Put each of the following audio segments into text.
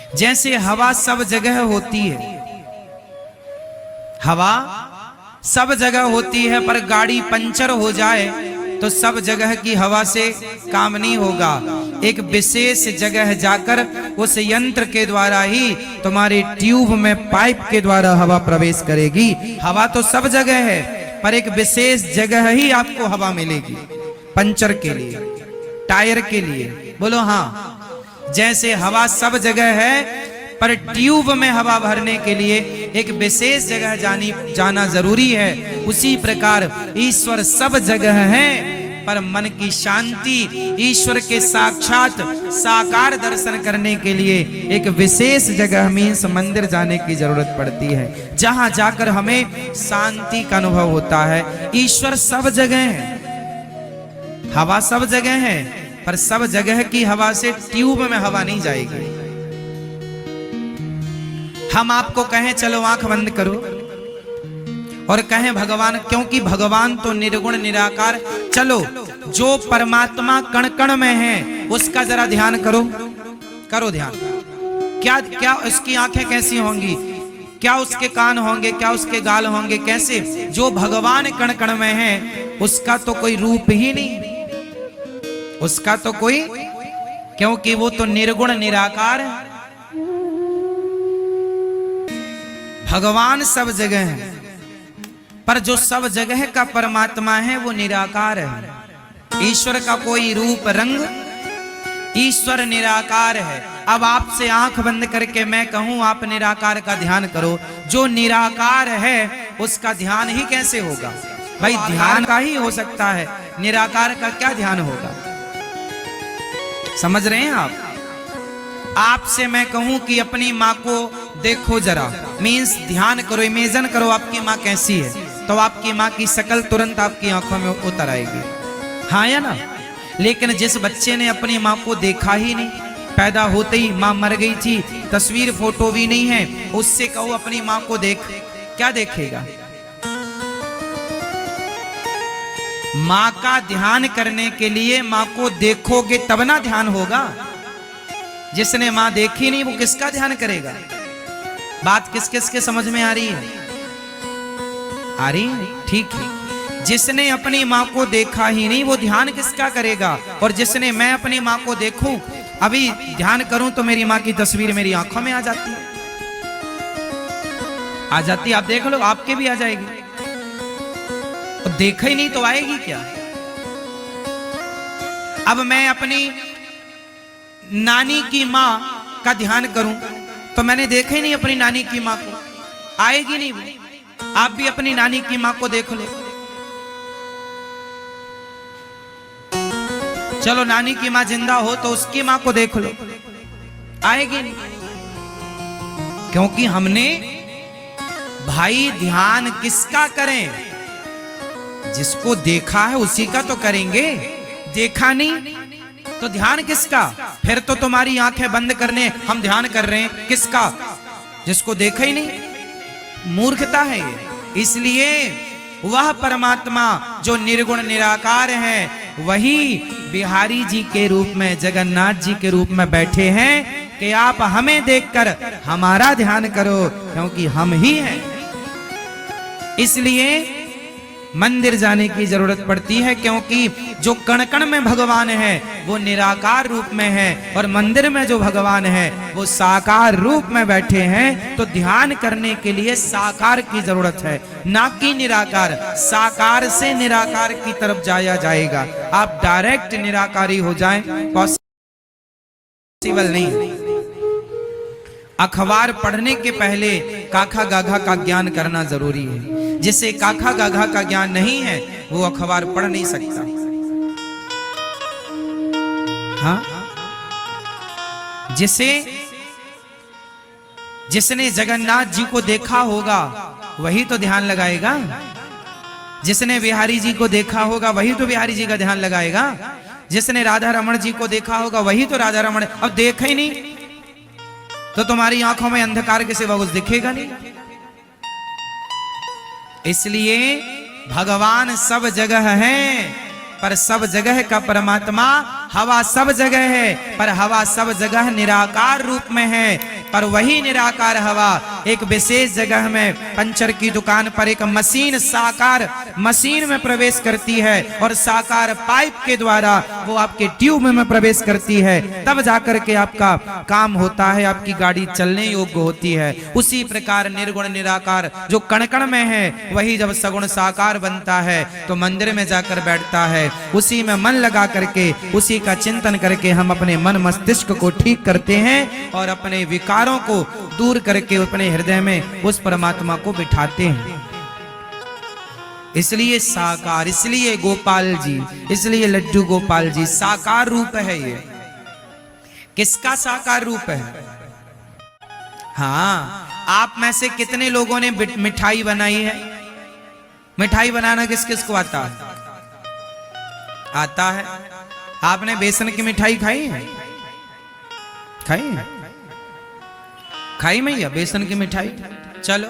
जैसे हवा सब जगह होती है, हवा सब जगह होती है, पर गाड़ी पंचर हो जाए तो सब जगह की हवा से काम नहीं होगा। एक विशेष जगह जाकर उस यंत्र के द्वारा ही तुम्हारे ट्यूब में पाइप के द्वारा हवा प्रवेश करेगी। हवा तो सब जगह है, पर एक विशेष जगह ही आपको हवा मिलेगी, पंचर के लिए, टायर के लिए। बोलो हाँ। जैसे हवा सब जगह है, पर ट्यूब में हवा भरने के लिए एक विशेष जगह जाना जरूरी है। उसी प्रकार ईश्वर सब जगह है, पर मन की शांति, ईश्वर के साक्षात साकार दर्शन करने के लिए एक विशेष जगह मीन्स मंदिर जाने की जरूरत पड़ती है, जहां जाकर हमें शांति का अनुभव होता है। ईश्वर सब जगह है, हवा सब जगह है, पर सब जगह की हवा से ट्यूब में हवा नहीं जाएगी। हम आपको कहें चलो आंख बंद करो और कहें भगवान, क्योंकि भगवान तो निर्गुण निराकार, चलो जो परमात्मा कण कण में है उसका जरा ध्यान करो, करो ध्यान। क्या क्या उसकी आंखें कैसी होंगी, क्या उसके कान होंगे, क्या उसके गाल होंगे, कैसे? जो भगवान कण कण में है उसका तो कोई रूप ही नहीं, उसका तो कोई, क्योंकि वो तो निर्गुण निराकार है। भगवान सब जगह है, पर जो सब जगह का परमात्मा है वो निराकार है। ईश्वर का कोई रूप रंग, ईश्वर निराकार है। अब आपसे आंख बंद करके मैं कहूं आप निराकार का ध्यान करो, जो निराकार है उसका ध्यान ही कैसे होगा? भाई ध्यान का ही हो सकता है, निराकार का क्या ध्यान होगा? समझ रहे हैं आप? आपसे मैं कहूं कि अपनी माँ को देखो जरा, मीन्स ध्यान करो, इमेजिन करो आपकी माँ कैसी है, तो आपकी माँ की शक्ल तुरंत आपकी आंखों में उतर आएगी, हाँ या ना? लेकिन जिस बच्चे ने अपनी माँ को देखा ही नहीं, पैदा होते ही माँ मर गई थी, तस्वीर फोटो भी नहीं है, उससे कहो अपनी माँ को देख, क्या देखेगा? माँ का ध्यान करने के लिए माँ को देखोगे तब ना ध्यान होगा। जिसने माँ देखी नहीं वो किसका ध्यान करेगा? बात किस किस के समझ में आ रही है? आ रही है? ठीक है। जिसने अपनी माँ को देखा ही नहीं वो ध्यान किसका करेगा? और जिसने मैं अपनी माँ को देखूं, अभी ध्यान करूं तो मेरी माँ की तस्वीर मेरी आंखों में आ जाती है, आ जाती है। आप देख लो, आपके भी आ जाएगी। तो देखा ही नहीं तो आएगी क्या? अब मैं अपनी नानी की माँ का ध्यान करूं तो मैंने देखा ही नहीं अपनी नानी की माँ को, आएगी नहीं वो। आप भी अपनी नानी की माँ को देख लो। चलो नानी की माँ जिंदा हो तो उसकी माँ को देख लो, आएगी नहीं। क्योंकि हमने भाई ध्यान किसका करें? जिसको देखा है उसी का तो करेंगे, देखा नहीं तो ध्यान किसका? फिर तो तुम्हारी आंखें बंद करने हम ध्यान कर रहे हैं, किसका? जिसको देखा ही नहीं। मूर्खता है ये। इसलिए वह परमात्मा जो निर्गुण निराकार है वही बिहारी जी के रूप में, जगन्नाथ जी के रूप में बैठे हैं कि आप हमें देखकर हमारा ध्यान करो, क्योंकि हम ही हैं। इसलिए मंदिर जाने की जरूरत पड़ती है, क्योंकि जो कण कण में भगवान है वो निराकार रूप में है, और मंदिर में जो भगवान है वो साकार रूप में बैठे हैं। तो ध्यान करने के लिए साकार की जरूरत है, ना कि निराकार। साकार से निराकार की तरफ जाया जाएगा, आप डायरेक्ट निराकारी हो जाएं, पॉसिबल नहीं। अखबार पढ़ने के पहले काखा गाघा का ज्ञान करना जरूरी है। जिसे काखा गाघा का ज्ञान नहीं है वो अखबार पढ़ नहीं सकता। हाँ, जिसने जगन्नाथ जी को देखा होगा वही तो ध्यान लगाएगा। जिसने बिहारी जी को देखा होगा वही तो बिहारी जी का ध्यान लगाएगा। जिसने राधा रमण जी को देखा होगा वही तो राधा रमण। अब देखा ही नहीं तो तुम्हारी आंखों में अंधकार के सिवा कुछ दिखेगा नहीं। इसलिए भगवान सब जगह है, पर सब जगह का परमात्मा, हवा सब जगह है पर हवा सब जगह निराकार रूप में है। पर वही निराकार हवा एक विशेष जगह में पंचर की दुकान पर एक मशीन साकार मशीन में प्रवेश करती है और साकार पाइप के द्वारा वो आपके ट्यूब में प्रवेश करती है, तब जाकर के आपका काम होता है, आपकी गाड़ी चलने योग्य होती है। उसी प्रकार निर्गुण निराकार जो कण कण में है वही जब सगुण साकार बनता है तो मंदिर में जाकर बैठता है, उसी में मन लगा करके उसी का चिंतन करके हम अपने मन मस्तिष्क को ठीक करते हैं और अपने विकारों को दूर करके अपने हृदय में उस परमात्मा को बिठाते हैं। इसलिए साकार, इसलिए गोपाल जी, इसलिए लड्डू गोपाल जी साकार रूप है। ये किसका साकार रूप है? हाँ, आप में से कितने लोगों ने मिठाई बनाई है? मिठाई बनाना किस किस को आता है? आता है। आपने बेसन की मिठाई खाई है? खाई है? खाई मैया बेसन की मिठाई? चलो,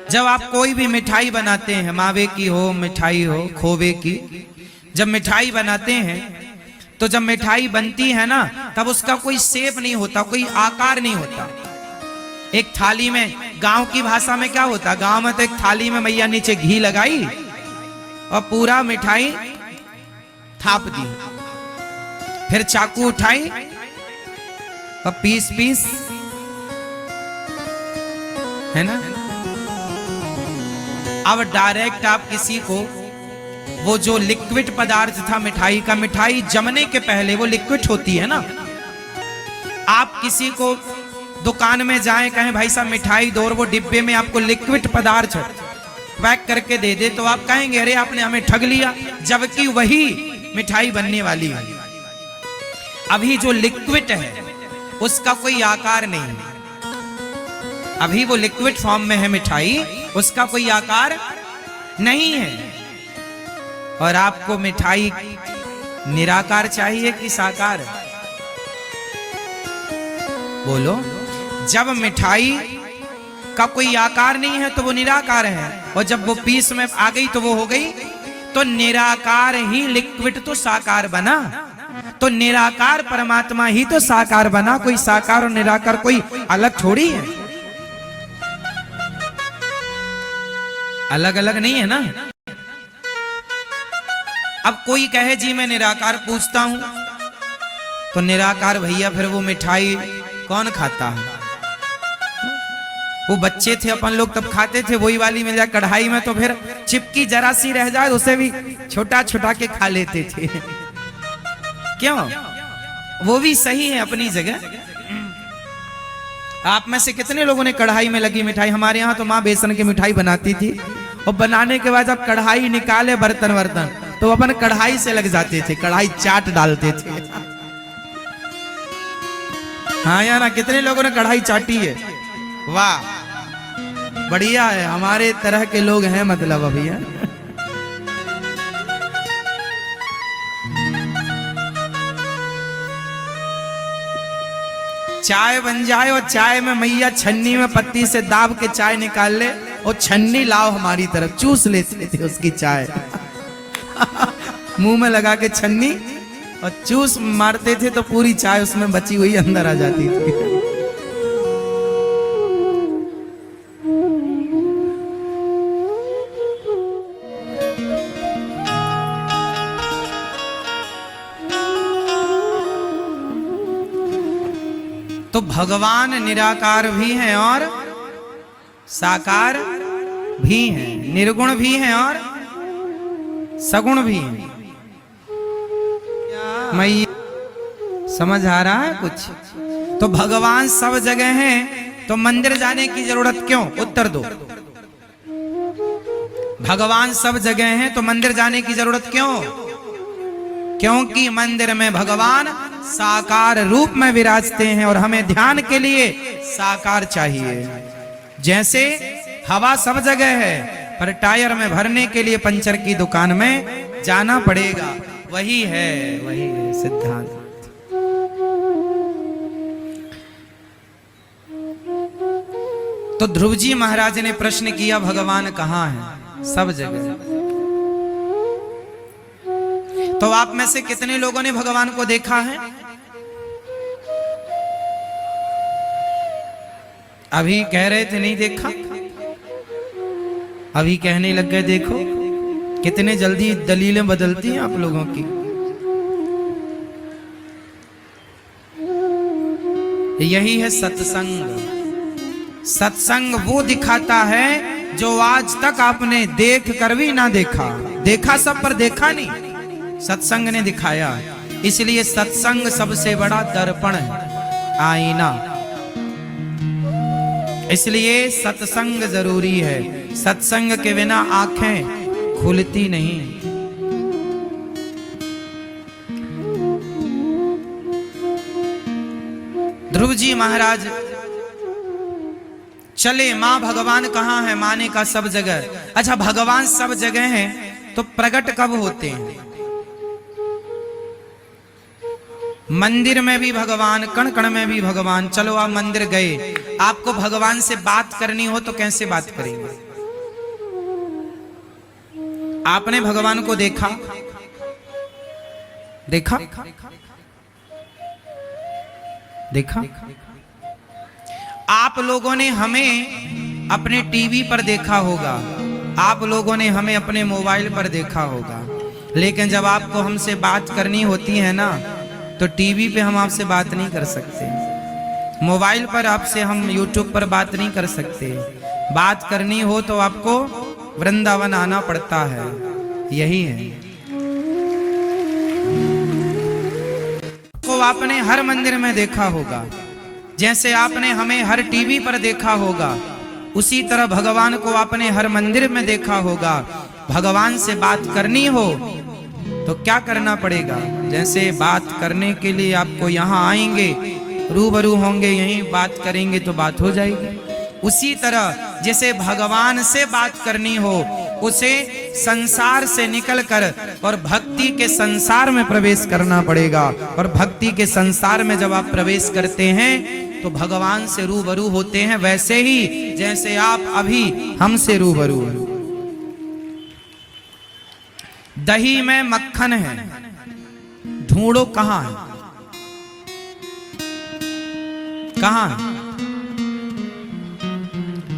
जब आप कोई भी मिठाई बनाते हैं, मावे की हो, मिठाई हो, खोवे की, जब मिठाई बनाते हैं तो जब मिठाई बनती है ना तब उसका कोई शेप नहीं होता, कोई आकार नहीं होता। एक थाली में, गांव की भाषा में क्या होता, गांव में तो एक थाली में मैया नीचे घी लगाई और पूरा मिठाई थाप दी, फिर चाकू उठाई और पीस पीस, है ना। अब डायरेक्ट आप किसी को वो जो लिक्विड पदार्थ था मिठाई का, मिठाई जमने के पहले वो लिक्विड होती है ना, आप किसी को दुकान में जाएं, कहें भाई साहब मिठाई दो और वो डिब्बे में आपको लिक्विड पदार्थ पैक करके दे दे तो आप कहेंगे अरे आपने हमें ठग लिया, जबकि वही मिठाई बनने वाली है। अभी जो लिक्विड है उसका कोई आकार नहीं है, अभी वो लिक्विड फॉर्म में है मिठाई, उसका कोई आकार नहीं है। और आपको मिठाई निराकार चाहिए कि साकार? बोलो। जब मिठाई का कोई आकार नहीं है तो वो निराकार है, और जब वो पीस में आ गई तो वो हो गई, तो निराकार ही लिक्विड तो साकार बना, तो निराकार परमात्मा ही तो साकार बना। कोई साकार और निराकार कोई अलग थोड़ी है, अलग अलग नहीं है ना। अब कोई कहे जी मैं निराकार पूछता हूं, तो निराकार भैया फिर वो मिठाई कौन खाता है? वो बच्चे थे अपन लोग तब खाते थे, वही वाली मिल जाए कढ़ाई में तो फिर चिपकी जरा सी रह जाए उसे भी छोटा छोटा के खा लेते थे। क्यों? वो भी सही है अपनी जगह। आप में से कितने लोगों ने कढ़ाई में लगी मिठाई? हमारे यहाँ तो माँ बेसन की मिठाई बनाती थी और बनाने के बाद जब कढ़ाई निकाले बर्तन वर्तन तो अपन कढ़ाई से लग जाते थे, कढ़ाई चाट डालते थे। हाँ यार, कितने लोगों ने कढ़ाई चाटी है? वाह, बढ़िया है, हमारे तरह के लोग हैं मतलब अभी है। चाय बन जाए और चाय में मैया छन्नी में पत्ती से दाब के चाय निकाल ले और छन्नी लाओ हमारी तरफ, चूस लेते थे उसकी चाय। मुंह में लगा के छन्नी और चूस मारते थे तो पूरी चाय उसमें बची हुई अंदर आ जाती थी। तो भगवान निराकार भी हैं और साकार भी हैं, निर्गुण भी हैं और सगुण भी हैं। मैं समझ आ रहा है कुछ? तो भगवान सब जगह हैं तो मंदिर जाने की जरूरत क्यों? उत्तर दो। भगवान सब जगह हैं तो मंदिर जाने की जरूरत क्यों? क्योंकि मंदिर में भगवान साकार रूप में विराजते हैं और हमें ध्यान के लिए साकार चाहिए। जैसे हवा सब जगह है पर टायर में भरने के लिए पंचर की दुकान में जाना पड़ेगा, वही है सिद्धांत। तो ध्रुव जी महाराज ने प्रश्न किया भगवान कहाँ है? सब जगह। तो आप में से कितने लोगों ने भगवान को देखा है? अभी कह रहे थे नहीं देखा, अभी कहने लग गए देखो। कितने जल्दी दलीलें बदलती हैं आप लोगों की। यही है सत्संग। सत्संग वो दिखाता है जो आज तक आपने देख कर भी ना देखा। देखा सब पर देखा नहीं, सत्संग ने दिखाया। इसलिए सत्संग सबसे बड़ा दर्पण है, आईना। इसलिए सत्संग जरूरी है। सत्संग के बिना आंखें खुलती नहीं। ध्रुव जी महाराज चले, मां भगवान कहाँ है? माने का सब जगह। अच्छा, भगवान सब जगह हैं तो प्रकट कब होते हैं? मंदिर में भी भगवान, कण कण में भी भगवान। चलो आप मंदिर गए, आपको भगवान से बात करनी हो तो कैसे बात करेंगे? आपने भगवान को देखा? देखा? देखा? आप लोगों ने हमें अपने टीवी पर देखा होगा, आप लोगों ने हमें अपने मोबाइल पर देखा होगा, लेकिन जब आपको हमसे बात करनी होती है ना, तो टीवी पे हम आपसे बात नहीं कर सकते, मोबाइल पर आपसे हम यूट्यूब पर बात नहीं कर सकते। बात करनी हो तो आपको वृंदावन आना पड़ता है। यही है। को आपने हर मंदिर में देखा होगा, जैसे आपने हमें हर टीवी पर देखा होगा, उसी तरह भगवान को आपने हर मंदिर में देखा होगा। भगवान से बात करनी हो तो क्या करना पड़ेगा? जैसे बात करने के लिए आपको यहाँ आएंगे, रूबरू होंगे, यहीं बात करेंगे तो बात हो जाएगी। उसी तरह जैसे भगवान से बात करनी हो, उसे संसार से निकलकर और भक्ति के संसार में प्रवेश करना पड़ेगा। और भक्ति के संसार में जब आप प्रवेश करते हैं तो भगवान से रूबरू होते हैं, वैसे ही जैसे आप अभी हमसे रूबरू हैं। दही में मक्खन है, ढूंढो कहां है? कहां है?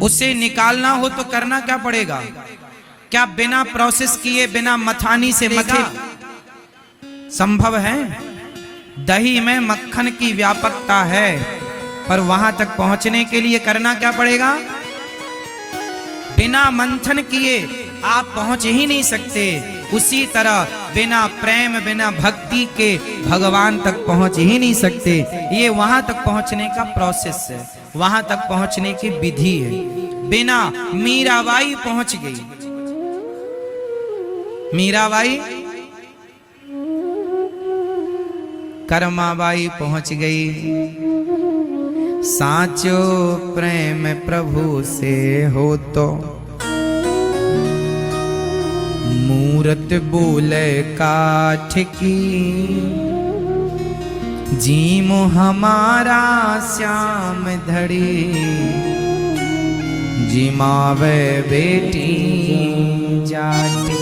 उसे निकालना हो तो करना क्या पड़ेगा? क्या बिना प्रोसेस किए, बिना मथानी से मथे संभव है? दही में मक्खन की व्यापकता है, पर वहां तक पहुंचने के लिए करना क्या पड़ेगा? बिना मंथन किए आप पहुंच ही नहीं सकते। उसी तरह बिना प्रेम, बिना भक्ति के भगवान तक पहुंच ही नहीं सकते। ये वहां तक पहुंचने का प्रोसेस है, वहां तक पहुंचने की विधि है। बिना मीराबाई पहुंच गई, मीराबाई कर्माबाई पहुंच गई। साचो प्रेम प्रभु से हो तो मूरत बोले काठ की, जीमो हमारा श्याम धड़ी, जिमावे बेटी जाट।